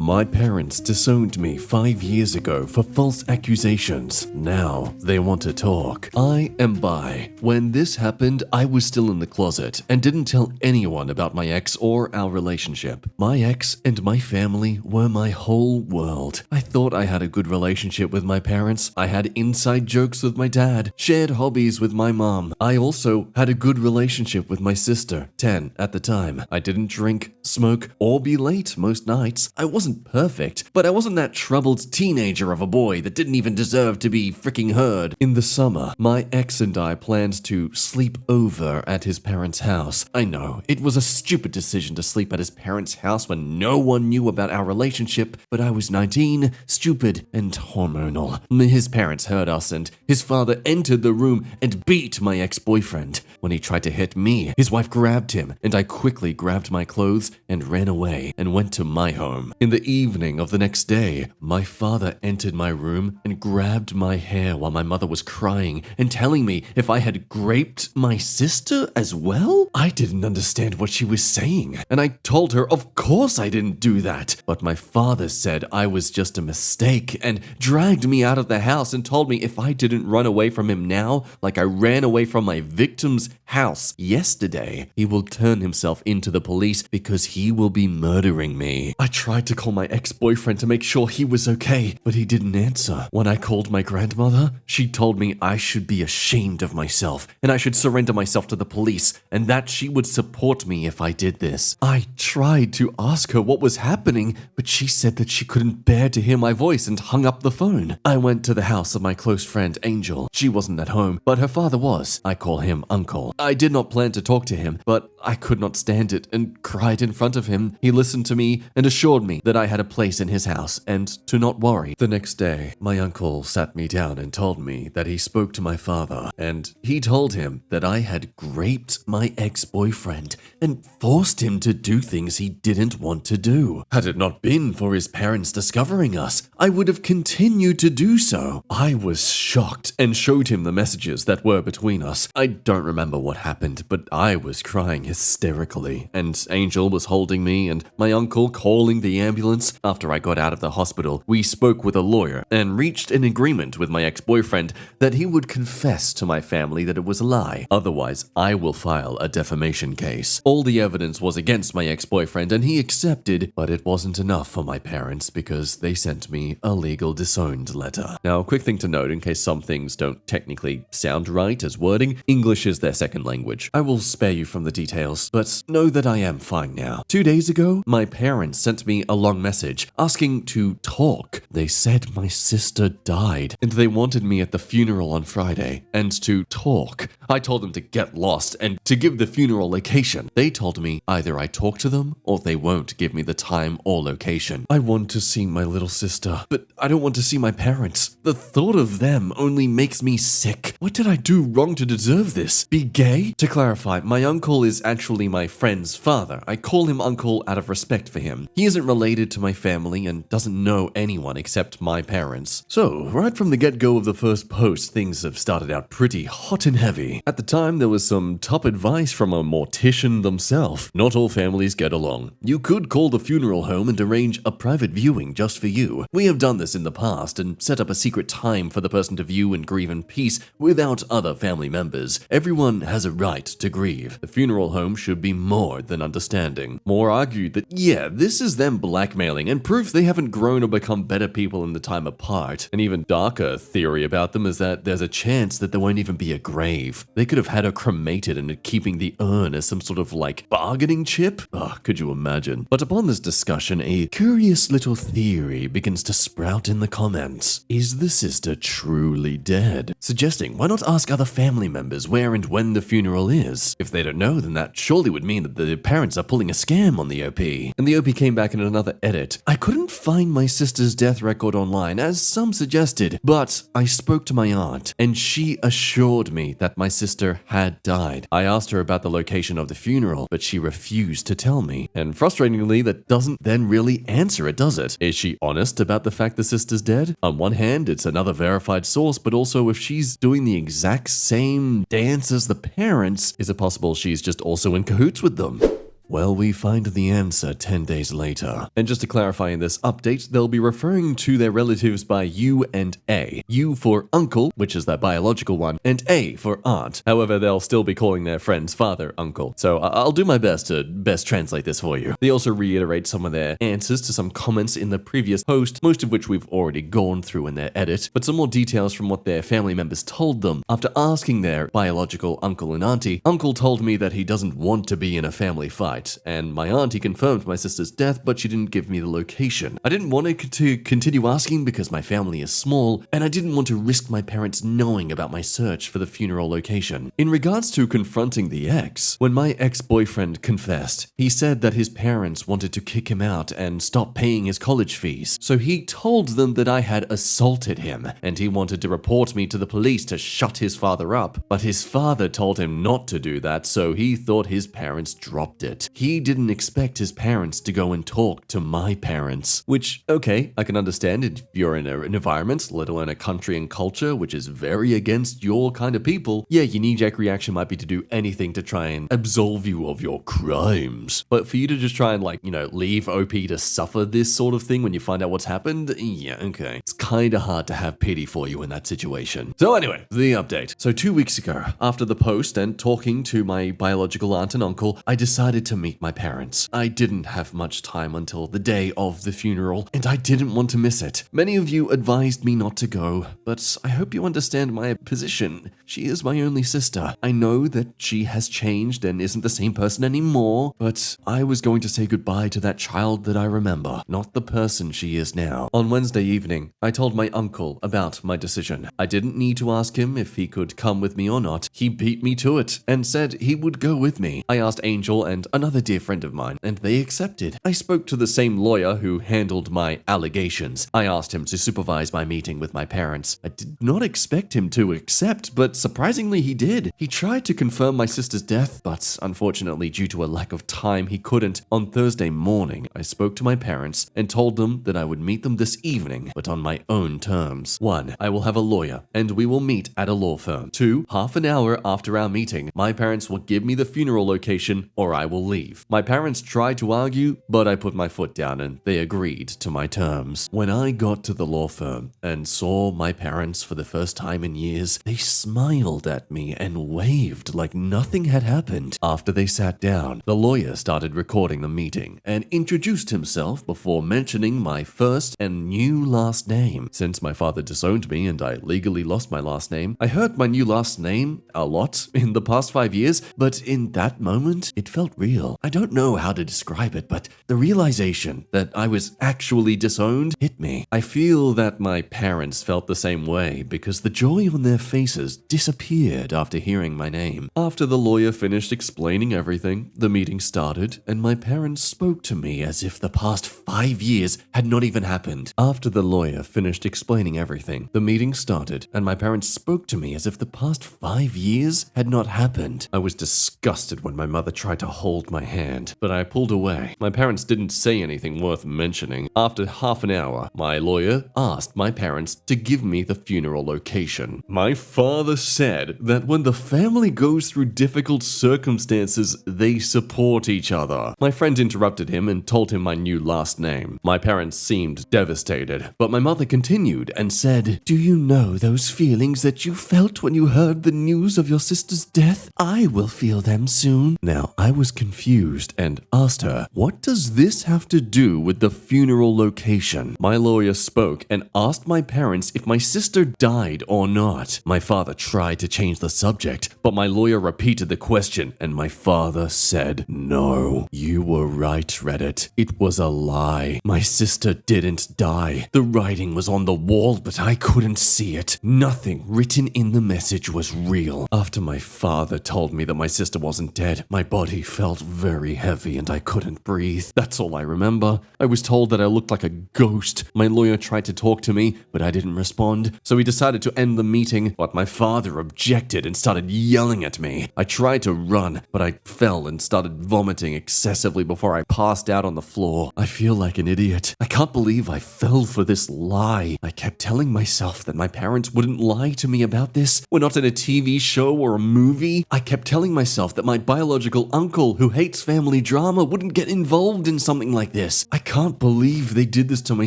My parents disowned me 5 years ago for false accusations. Now they want to talk. I am bi. When this happened, I was still in the closet and didn't tell anyone about my ex or our relationship. My ex and my family were my whole world. I thought I had a good relationship with my parents. I had inside jokes with my dad, shared hobbies with my mom. I also had a good relationship with my sister, 10 at the time. I didn't drink, smoke, or be late most nights. I wasn't perfect, but I wasn't that troubled teenager of a boy that didn't even deserve to be freaking heard. In the summer, my ex and I planned to sleep over at his parents' house. I know, it was a stupid decision to sleep at his parents' house when no one knew about our relationship, but I was 19, stupid, and hormonal. His parents heard us, and his father entered the room and beat my ex-boyfriend. When he tried to hit me, his wife grabbed him, and I quickly grabbed my clothes and ran away and went to my home. In the evening of the next day, my father entered my room and grabbed my hair while my mother was crying and telling me if I had raped my sister as well. I didn't understand what she was saying, and I told her of course I didn't do that. But my father said I was just a mistake and dragged me out of the house and told me if I didn't run away from him now, like I ran away from my victim's house yesterday, he will turn himself into the police because he will be murdering me. I tried to call my ex-boyfriend to make sure he was okay, but he didn't answer. When I called my grandmother, she told me I should be ashamed of myself and I should surrender myself to the police and that she would support me if I did this. I tried to ask her what was happening, but she said that she couldn't bear to hear my voice and hung up the phone. I went to the house of my close friend Angel. She wasn't at home, but her father was. I call him Uncle. I did not plan to talk to him, but I could not stand it and cried in front of him. He listened to me and assured me that I had a place in his house and to not worry. The next day, my uncle sat me down and told me that he spoke to my father and he told him that I had raped my ex-boyfriend and forced him to do things he didn't want to do. Had it not been for his parents discovering us, I would have continued to do so. I was shocked and showed him the messages that were between us. I don't remember what happened, but I was crying hysterically, and Angel was holding me and my uncle calling the ambulance. After I got out of the hospital, we spoke with a lawyer and reached an agreement with my ex-boyfriend that he would confess to my family that it was a lie. Otherwise, I will file a defamation case. All the evidence was against my ex-boyfriend and he accepted, but it wasn't enough for my parents because they sent me a legal disowned letter. Now, a quick thing to note in case some things don't technically sound right as wording, English is their second language. I will spare you from the details, but know that I am fine now. 2 days ago, my parents sent me a long message asking to talk. They said my sister died and they wanted me at the funeral on Friday and to talk. I told them to get lost and to give the funeral location. They told me either I talk to them or they won't give me the time or location. I want to see my little sister, but I don't want to see my parents. The thought of them only makes me sick. What did I do wrong to deserve this? Be gay? To clarify, my uncle is actually my friend's father. I call him uncle out of respect for him. He isn't related to my family and doesn't know anyone except my parents. So, right from the get-go of the first post, things have started out pretty hot and heavy. At the time, there was some top advice from a mortician themselves. Not all families get along. You could call the funeral home and arrange a private viewing just for you. We have done this in the past and set up a secret time for the person to view and grieve in peace without other family members. Everyone has a right to grieve. The funeral home should be more than understanding. More argued that, yeah, this is them blackmailing and proof they haven't grown or become better people in the time apart. An even darker theory about them is that there's a chance that there won't even be a grave. They could have had her cremated and keeping the urn as some sort of like bargaining chip. Could you imagine? But upon this discussion, a curious little theory begins to sprout in the comments. Is the sister truly dead? Suggesting why not ask other family members where and when the funeral is? If they don't know, then that surely would mean that the parents are pulling a scam on the OP. And the OP came back in another edit. I couldn't find my sister's death record online, as some suggested, but I spoke to my aunt, and she assured me that my sister had died. I asked her about the location of the funeral, but she refused to tell me. And frustratingly, that doesn't then really answer it, does it? Is she honest about the fact the sister's dead? On one hand, it's another verified source, but also if she's doing the exact same dance as the parents, is it possible she's just also in cahoots with them? Well, we find the answer 10 days later. And just to clarify in this update, they'll be referring to their relatives by U and A. U for uncle, which is their biological one, and A for aunt. However, they'll still be calling their friend's father uncle. So I'll do my best to best translate this for you. They also reiterate some of their answers to some comments in the previous post, most of which we've already gone through in their edit, but some more details from what their family members told them. After asking their biological uncle and auntie, uncle told me that he doesn't want to be in a family fight. And my auntie confirmed my sister's death, but she didn't give me the location. I didn't want to continue asking because my family is small, and I didn't want to risk my parents knowing about my search for the funeral location. In regards to confronting the ex, when my ex-boyfriend confessed, he said that his parents wanted to kick him out and stop paying his college fees. So he told them that I had assaulted him, and he wanted to report me to the police to shut his father up. But his father told him not to do that, so he thought his parents dropped it. He didn't expect his parents to go and talk to my parents, which, okay, I can understand if you're in an environment, let alone a country and culture, which is very against your kind of people. Yeah, your knee-jerk reaction might be to do anything to try and absolve you of your crimes. But for you to just try and leave OP to suffer this sort of thing when you find out what's happened, yeah, okay. It's kinda hard to have pity for you in that situation. So anyway, the update. So 2 weeks ago, after the post and talking to my biological aunt and uncle, I decided to meet my parents. I didn't have much time until the day of the funeral, and I didn't want to miss it. Many of you advised me not to go, but I hope you understand my position. She is my only sister. I know that she has changed and isn't the same person anymore, but I was going to say goodbye to that child that I remember, not the person she is now. On Wednesday evening, I told my uncle about my decision. I didn't need to ask him if he could come with me or not. He beat me to it and said he would go with me. I asked Angel and another dear friend of mine, and they accepted. I spoke to the same lawyer who handled my allegations. I asked him to supervise my meeting with my parents. I did not expect him to accept, but surprisingly he did. He tried to confirm my sister's death, but unfortunately due to a lack of time he couldn't. On Thursday morning, I spoke to my parents and told them that I would meet them this evening, but on my own terms. 1. I will have a lawyer, and we will meet at a law firm. 2. Half an hour after our meeting, my parents will give me the funeral location or I will leave. My parents tried to argue, but I put my foot down and they agreed to my terms. When I got to the law firm and saw my parents for the first time in years, they smiled at me and waved like nothing had happened. After they sat down, the lawyer started recording the meeting and introduced himself before mentioning my first and new last name. Since my father disowned me and I legally lost my last name, I heard my new last name a lot in the past 5 years, but in that moment, it felt real. I don't know how to describe it, but the realization that I was actually disowned hit me. I feel that my parents felt the same way because the joy on their faces disappeared after hearing my name. After the lawyer finished explaining everything, the meeting started and my parents spoke to me as if the past 5 years had not even happened. After the lawyer finished explaining everything, the meeting started and my parents spoke to me as if the past 5 years had not happened. I was disgusted when my mother tried to hold my hand, but I pulled away. My parents didn't say anything worth mentioning. After half an hour, my lawyer asked my parents to give me the funeral location. My father said that when the family goes through difficult circumstances, they support each other. My friend interrupted him and told him my new last name. My parents seemed devastated, but my mother continued and said, "Do you know those feelings that you felt when you heard the news of your sister's death? I will feel them soon." Now, I was confused and asked her, "What does this have to do with the funeral location?" My lawyer spoke and asked my parents if my sister died or not. My father tried to change the subject, but my lawyer repeated the question and my father said, "No, you were right, Reddit. It was a lie. My sister didn't die. The writing was on the wall, but I couldn't see it. Nothing written in the message was real." After my father told me that my sister wasn't dead, my body felt very heavy and I couldn't breathe. That's all I remember. I was told that I looked like a ghost. My lawyer tried to talk to me, but I didn't respond. So we decided to end the meeting, but my father objected and started yelling at me. I tried to run, but I fell and started vomiting excessively before I passed out on the floor. I feel like an idiot. I can't believe I fell for this lie. I kept telling myself that my parents wouldn't lie to me about this. We're not in a TV show or a movie. I kept telling myself that my biological uncle, who hates family drama wouldn't get involved in something like this. I can't believe they did this to my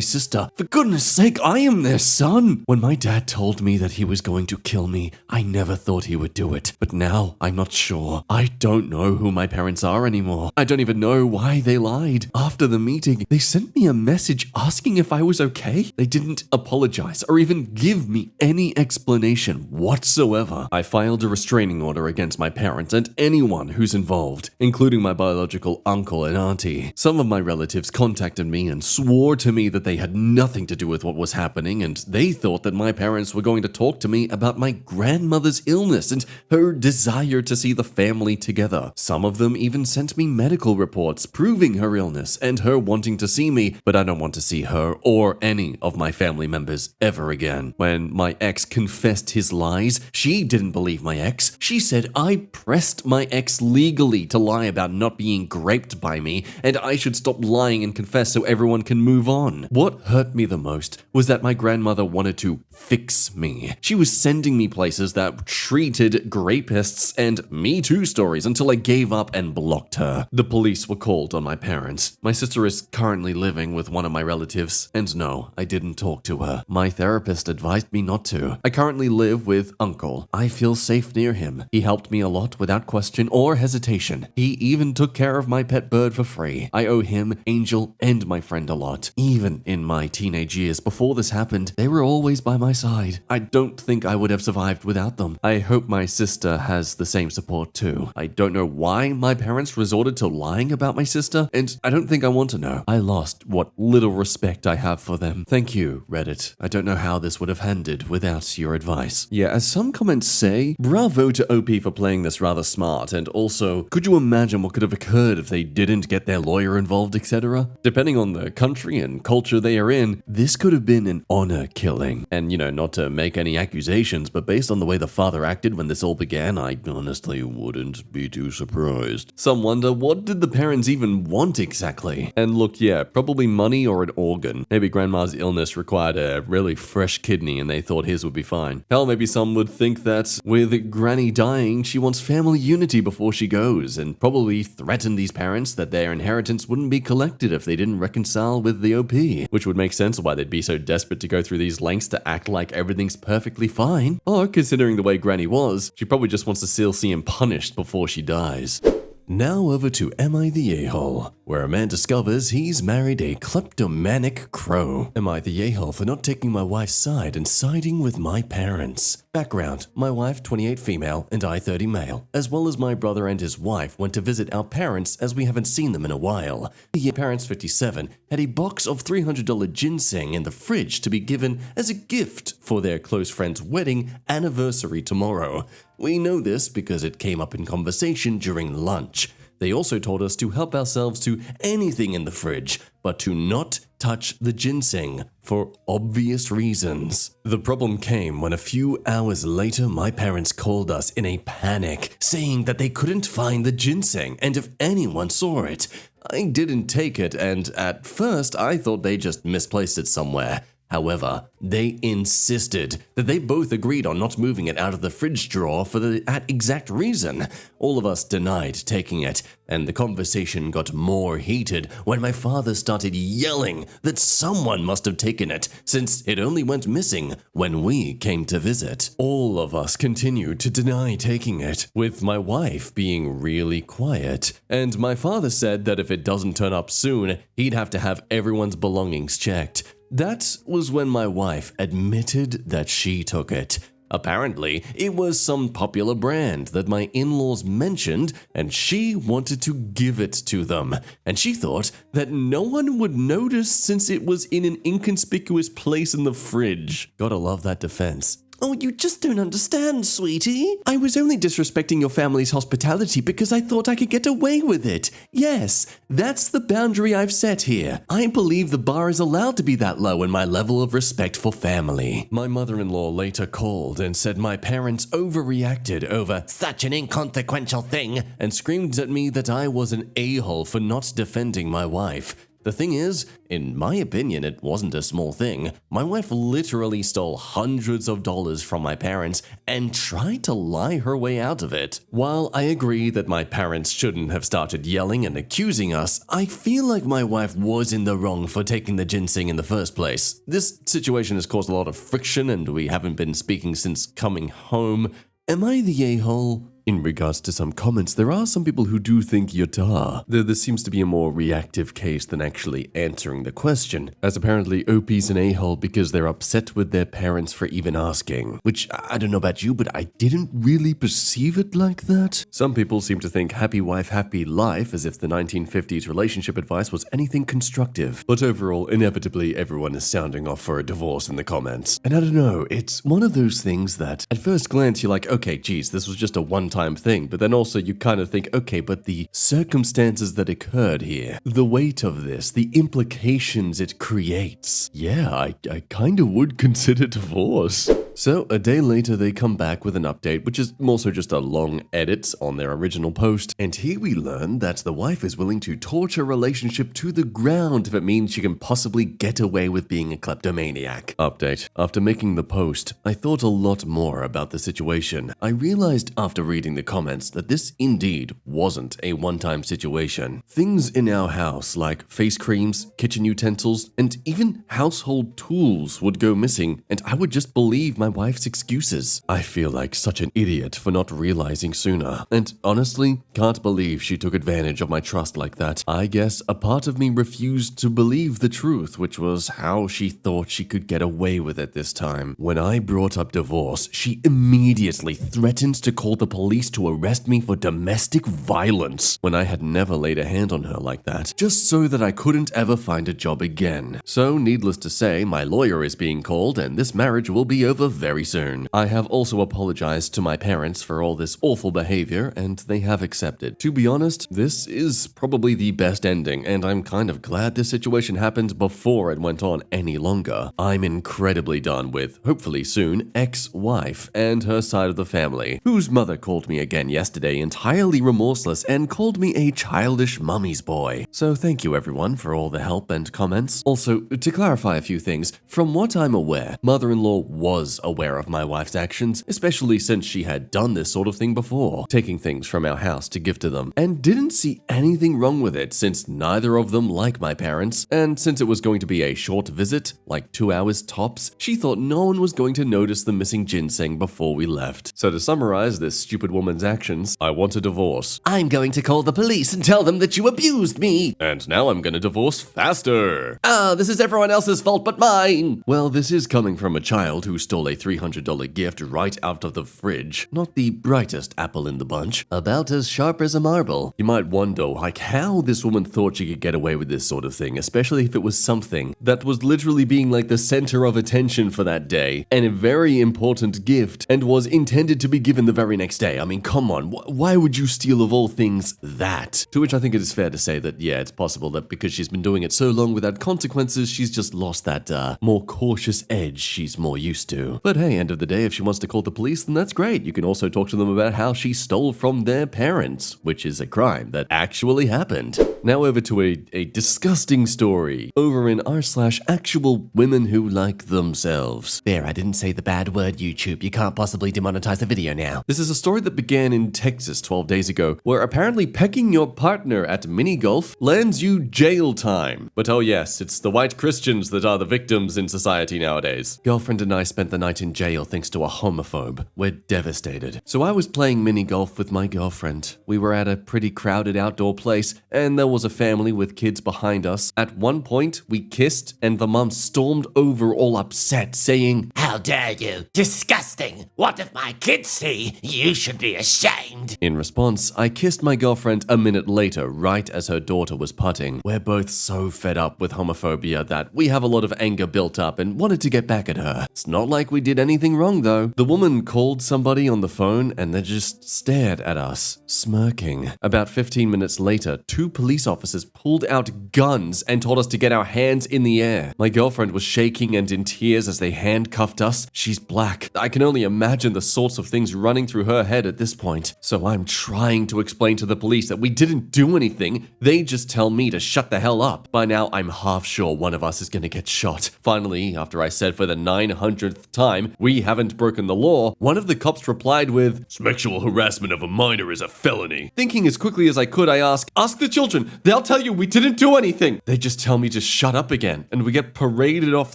sister. For goodness sake, I am their son. When my dad told me that he was going to kill me, I never thought he would do it. But now I'm not sure. I don't know who my parents are anymore. I don't even know why they lied. After the meeting, they sent me a message asking if I was okay. They didn't apologize or even give me any explanation whatsoever. I filed a restraining order against my parents and anyone who's involved, including my biological uncle and auntie. Some of my relatives contacted me and swore to me that they had nothing to do with what was happening, and they thought that my parents were going to talk to me about my grandmother's illness and her desire to see the family together. Some of them even sent me medical reports proving her illness and her wanting to see me, but I don't want to see her or any of my family members ever again. When my ex confessed his lies, she didn't believe my ex. She said I pressed my ex legally to lie about not being raped by me, and I should stop lying and confess so everyone can move on. What hurt me the most was that my grandmother wanted to fix me. She was sending me places that treated rapists and Me Too stories until I gave up and blocked her. The police were called on my parents. My sister is currently living with one of my relatives, and no, I didn't talk to her. My therapist advised me not to. I currently live with Uncle. I feel safe near him. He helped me a lot without question or hesitation. He even took care of my pet bird for free. I owe him, Angel, and my friend a lot. Even in my teenage years before this happened, they were always by my side. I don't think I would have survived without them. I hope my sister has the same support too. I don't know why my parents resorted to lying about my sister, and I don't think I want to know. I lost what little respect I have for them. Thank you, Reddit. I don't know how this would have ended without your advice. Yeah, as some comments say, bravo to OP for playing this rather smart, and also, could you imagine what could have occurred if they didn't get their lawyer involved, etc.? Depending on the country and culture they are in, this could have been an honor killing. And, not to make any accusations, but based on the way the father acted when this all began, I honestly wouldn't be too surprised. Some wonder, what did the parents even want exactly? And look, yeah, probably money or an organ. Maybe grandma's illness required a really fresh kidney and they thought his would be fine. Hell, maybe some would think that with Granny dying, she wants family unity before she goes, and probably threatened these parents that their inheritance wouldn't be collected if they didn't reconcile with the OP, which would make sense why they'd be so desperate to go through these lengths to act like everything's perfectly fine. Or, considering the way Granny was, she probably just wants to still see him punished before she dies. Now over to Am I the A-hole, where a man discovers he's married a kleptomanic crow. Am I the a-hole for not taking my wife's side and siding with my parents? Background: my wife, 28 female, and I, 30 male, as well as my brother and his wife, went to visit our parents as we haven't seen them in a while. The parents, 57, had a box of $300 ginseng in the fridge to be given as a gift for their close friend's wedding anniversary tomorrow. We know this because it came up in conversation during lunch. They also told us to help ourselves to anything in the fridge, but to not touch the ginseng, for obvious reasons. The problem came when a few hours later my parents called us in a panic, saying that they couldn't find the ginseng and if anyone saw it. I didn't take it, and at first I thought they just misplaced it somewhere. However, they insisted that they both agreed on not moving it out of the fridge drawer for that exact reason. All of us denied taking it, and the conversation got more heated when my father started yelling that someone must have taken it, since it only went missing when we came to visit. All of us continued to deny taking it, with my wife being really quiet, and my father said that if it doesn't turn up soon, he'd have to have everyone's belongings checked. That was when my wife admitted that she took it. Apparently, it was some popular brand that my in-laws mentioned, and she wanted to give it to them. And she thought that no one would notice since it was in an inconspicuous place in the fridge. Gotta love that defense. Oh, you just don't understand, sweetie. I was only disrespecting your family's hospitality because I thought I could get away with it. Yes, that's the boundary I've set here. I believe the bar is allowed to be that low in my level of respect for family. My mother-in-law later called and said my parents overreacted over such an inconsequential thing and screamed at me that I was an a-hole for not defending my wife. The thing is, in my opinion, it wasn't a small thing. My wife literally stole hundreds of dollars from my parents and tried to lie her way out of it. While I agree that my parents shouldn't have started yelling and accusing us, I feel like my wife was in the wrong for taking the ginseng in the first place. This situation has caused a lot of friction and we haven't been speaking since coming home. Am I the a-hole? In regards to some comments, there are some people who do think you're duh. This seems to be a more reactive case than actually answering the question, as apparently OP's an a-hole because they're upset with their parents for even asking. Which, I don't know about you, but I didn't really perceive it like that. Some people seem to think happy wife, happy life, as if the 1950s relationship advice was anything constructive. But overall, inevitably, everyone is sounding off for a divorce in the comments. And I don't know, it's one of those things that, at first glance, you're like, okay, geez, this was just a one-time thing, but then also you kind of think, okay, but the circumstances that occurred here, the weight of this, the implications it creates, yeah, I kind of would consider divorce. So a day later they come back with an update, which is also just a long edit on their original post, and here we learn that the wife is willing to torture a relationship to the ground if it means she can possibly get away with being a kleptomaniac. Update. After making the post, I thought a lot more about the situation. I realized after reading the comments that this indeed wasn't a one-time situation. Things in our house like face creams, kitchen utensils, and even household tools would go missing, and I would just believe my wife's excuses. I feel like such an idiot for not realizing sooner, and honestly, can't believe she took advantage of my trust like that. I guess a part of me refused to believe the truth, which was how she thought she could get away with it this time. When I brought up divorce, she immediately threatened to call the police to arrest me for domestic violence when I had never laid a hand on her like that, just so that I couldn't ever find a job again. So needless to say, my lawyer is being called and this marriage will be over very soon. I have also apologized to my parents for all this awful behavior and they have accepted. To be honest, this is probably the best ending and I'm kind of glad this situation happened before it went on any longer. I'm incredibly done with, hopefully soon, ex-wife and her side of the family, whose mother called me again yesterday entirely remorseless and called me a childish mummy's boy. So thank you everyone for all the help and comments. Also, to clarify a few things, from what I'm aware, mother-in-law was aware of my wife's actions, especially since she had done this sort of thing before, taking things from our house to give to them, and didn't see anything wrong with it since neither of them like my parents, and since it was going to be a short visit, like 2 hours tops, she thought no one was going to notice the missing ginseng before we left. So to summarize this stupid woman's actions, I want a divorce. I'm going to call the police and tell them that you abused me. And now I'm gonna divorce faster. This is everyone else's fault but mine. Well, this is coming from a child who stole a $300 gift right out of the fridge. Not the brightest apple in the bunch. About as sharp as a marble. You might wonder, like, how this woman thought she could get away with this sort of thing, especially if it was something that was literally being like the center of attention for that day, and a very important gift, and was intended to be given the very next day. I mean, come on, why would you steal of all things that? To which I think it is fair to say that, yeah, it's possible that because she's been doing it so long without consequences, she's just lost that more cautious edge she's more used to. But hey, end of the day, if she wants to call the police, then that's great. You can also talk to them about how she stole from their parents, which is a crime that actually happened. Now over to a disgusting story over in r/actual women who like themselves. There, I didn't say the bad word, YouTube. You can't possibly demonetize the video now. This is a story that began in Texas 12 days ago, where apparently pecking your partner at mini golf lands you jail time. But oh yes, it's the white Christians that are the victims in society nowadays. Girlfriend and I spent the night in jail thanks to a homophobe. We're devastated. So I was playing mini golf with my girlfriend. We were at a pretty crowded outdoor place, and there was a family with kids behind us. At one point, we kissed, and the mom stormed over all upset, saying, "How dare you? Disgusting! What if my kids see? You should be ashamed!" In response, I kissed my girlfriend a minute later, right as her daughter was putting. We're both so fed up with homophobia that we have a lot of anger built up and wanted to get back at her. It's not like we we did anything wrong though. The woman called somebody on the phone and they just stared at us, smirking. About 15 minutes later, 2 police officers pulled out guns and told us to get our hands in the air. My girlfriend was shaking and in tears as they handcuffed us. She's black. I can only imagine the sorts of things running through her head at this point. So I'm trying to explain to the police that we didn't do anything. They just tell me to shut the hell up. By now, I'm half sure one of us is gonna get shot. Finally, after I said for the 900th time, we haven't broken the law, one of the cops replied with, "Sexual harassment of a minor is a felony." Thinking as quickly as I could, I ask the children. They'll tell you we didn't do anything. They just tell me to shut up again, and we get paraded off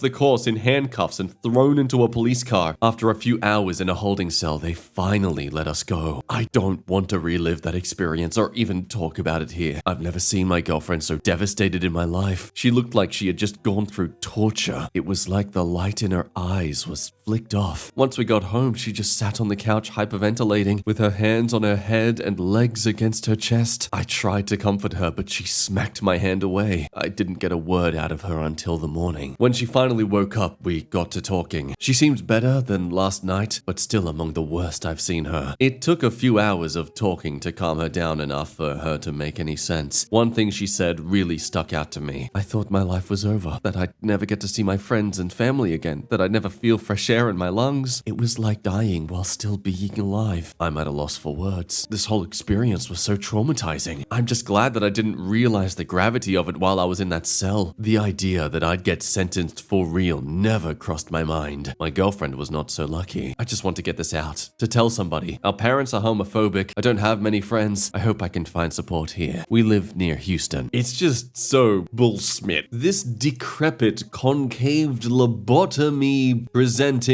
the course in handcuffs and thrown into a police car. After a few hours in a holding cell, they finally let us go. I don't want to relive that experience or even talk about it here. I've never seen my girlfriend so devastated in my life. She looked like she had just gone through torture. It was like the light in her eyes was flicked off. Once we got home, she just sat on the couch hyperventilating with her hands on her head and legs against her chest. I tried to comfort her, but she smacked my hand away. I didn't get a word out of her until the morning. When she finally woke up, we got to talking. She seemed better than last night, but still among the worst I've seen her. It took a few hours of talking to calm her down enough for her to make any sense. One thing she said really stuck out to me. I thought my life was over, that I'd never get to see my friends and family again, that I'd never feel fresh air in my lungs. It was like dying while still being alive. I'm at a loss for words. This whole experience was so traumatizing. I'm just glad that I didn't realize the gravity of it while I was in that cell. The idea that I'd get sentenced for real never crossed my mind. My girlfriend was not so lucky. I just want to get this out, to tell somebody. Our parents are homophobic. I don't have many friends. I hope I can find support here. We live near Houston. It's just so bullshit. This decrepit, concaved, lobotomy presenting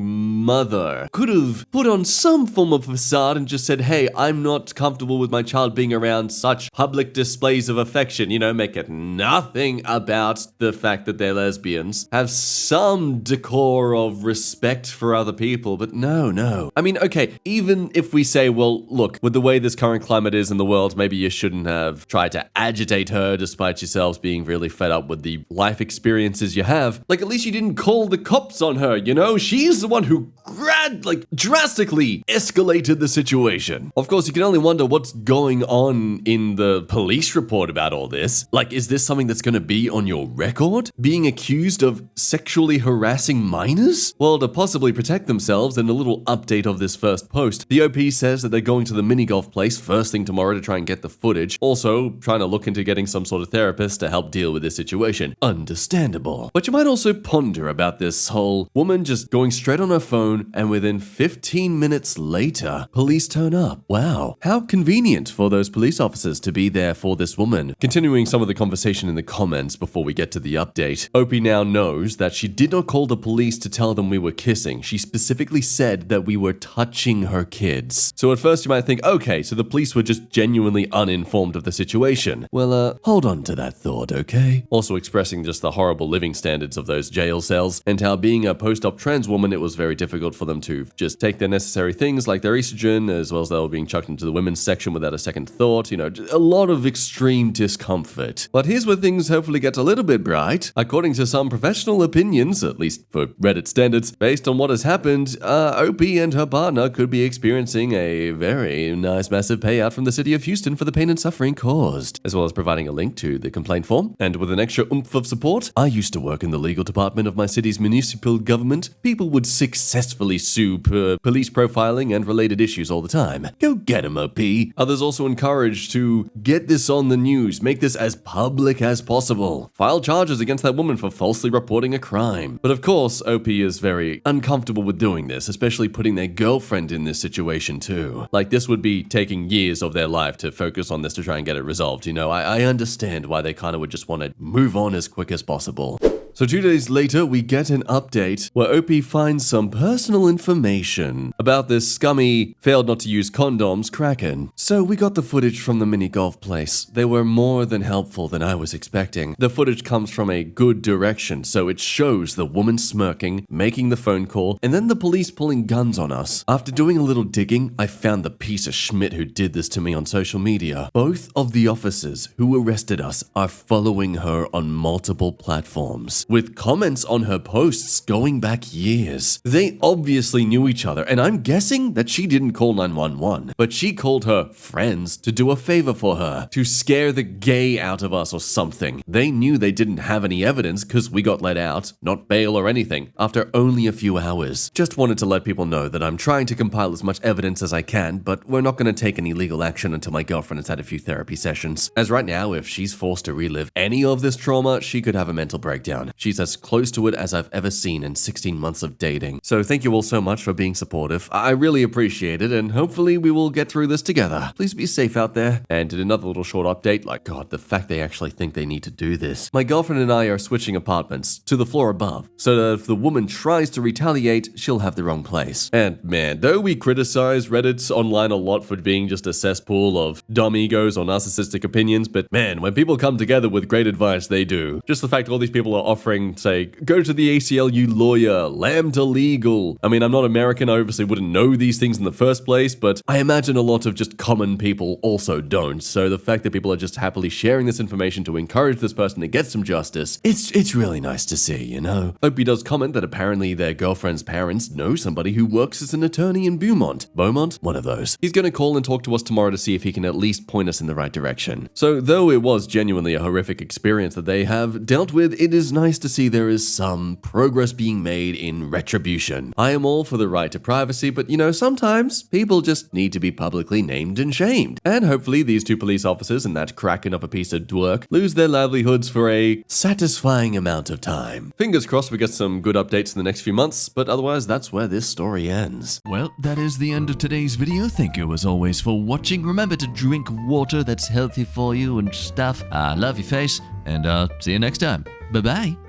mother could have put on some form of facade and just said, hey, I'm not comfortable with my child being around such public displays of affection. You know, make it nothing about the fact that they're lesbians. Have some decor of respect for other people, but no. I mean, okay, even if we say, well, look, with the way this current climate is in the world, maybe you shouldn't have tried to agitate her despite yourselves being really fed up with the life experiences you have. Like, at least you didn't call the cops on her, you know? She's the one who drastically escalated the situation. Of course, you can only wonder what's going on in the police report about all this. Like, is this something that's going to be on your record? Being accused of sexually harassing minors? Well, to possibly protect themselves, in a little update of this first post, the OP says that they're going to the mini golf place first thing tomorrow to try and get the footage. Also, trying to look into getting some sort of therapist to help deal with this situation. Understandable. But you might also ponder about this whole woman just going straight on her phone, and within 15 minutes later, police turn up. Wow. How convenient for those police officers to be there for this woman. Continuing some of the conversation in the comments before we get to the update, Opie now knows that she did not call the police to tell them we were kissing. She specifically said that we were touching her kids. So at first you might think, okay, so the police were just genuinely uninformed of the situation. Well, hold on to that thought, okay? Also expressing just the horrible living standards of those jail cells, and how being a post-op trans woman, it was very difficult for them to just take their necessary things like their estrogen, as well as they were being chucked into the women's section without a second thought, you know, a lot of extreme discomfort. But here's where things hopefully get a little bit bright. According to some professional opinions, at least for Reddit standards, based on what has happened, OP and her partner could be experiencing a very nice massive payout from the city of Houston for the pain and suffering caused, as well as providing a link to the complaint form. And with an extra oomph of support, I used to work in the legal department of my city's municipal government. People would successfully sue police profiling and related issues all the time. Go get 'em, OP. Others also encouraged to get this on the news, make this as public as possible. File charges against that woman for falsely reporting a crime. But of course, OP is very uncomfortable with doing this, especially putting their girlfriend in this situation too. Like, this would be taking years of their life to focus on this to try and get it resolved, you know? I understand why they kind of would just want to move on as quick as possible. So 2 days later, we get an update where OP finds some personal information about this scummy, failed not to use condoms, Kraken. So we got the footage from the mini golf place. They were more than helpful than I was expecting. The footage comes from a good direction, so it shows the woman smirking, making the phone call, and then the police pulling guns on us. After doing a little digging, I found the piece of schmidt who did this to me on social media. Both of the officers who arrested us are following her on multiple platforms. friends, with comments on her posts going back years. They obviously knew each other, and I'm guessing that she didn't call 911, but she called her friends to do a favor for her, to scare the gay out of us or something. They knew they didn't have any evidence because we got let out, not bail or anything, after only a few hours. Just wanted to let people know that I'm trying to compile as much evidence as I can, but we're not going to take any legal action until my girlfriend has had a few therapy sessions. As right now, if she's forced to relive any of this trauma, she could have a mental breakdown. She's as close to it as I've ever seen in 16 months of dating. So thank you all so much for being supportive. I really appreciate it, and hopefully we will get through this together. Please be safe out there. And in another little short update, like God, the fact they actually think they need to do this. My girlfriend and I are switching apartments to the floor above, so that if the woman tries to retaliate, she'll have the wrong place. And man, though we criticize Reddit online a lot for being just a cesspool of dumb egos or narcissistic opinions, but man, when people come together with great advice, they do. Just the fact all these people are offering, say, go to the ACLU lawyer, lambda legal. I mean, I'm not American, I obviously wouldn't know these things in the first place, but I imagine a lot of just common people also don't. So the fact that people are just happily sharing this information to encourage this person to get some justice, it's really nice to see, you know? Hope he does comment that apparently their girlfriend's parents know somebody who works as an attorney in Beaumont. One of those. He's gonna call and talk to us tomorrow to see if he can at least point us in the right direction. So though it was genuinely a horrific experience that they have dealt with, it is nice to see there is some progress being made in retribution. I am all for the right to privacy, but you know, sometimes people just need to be publicly named and shamed. And hopefully these two police officers and that Kraken of a piece of work lose their livelihoods for a satisfying amount of time. Fingers crossed we get some good updates in the next few months, but otherwise that's where this story ends. Well, that is the end of today's video. Thank you as always for watching. Remember to drink water that's healthy for you and stuff. I love your face, and see you next time. Bye-bye.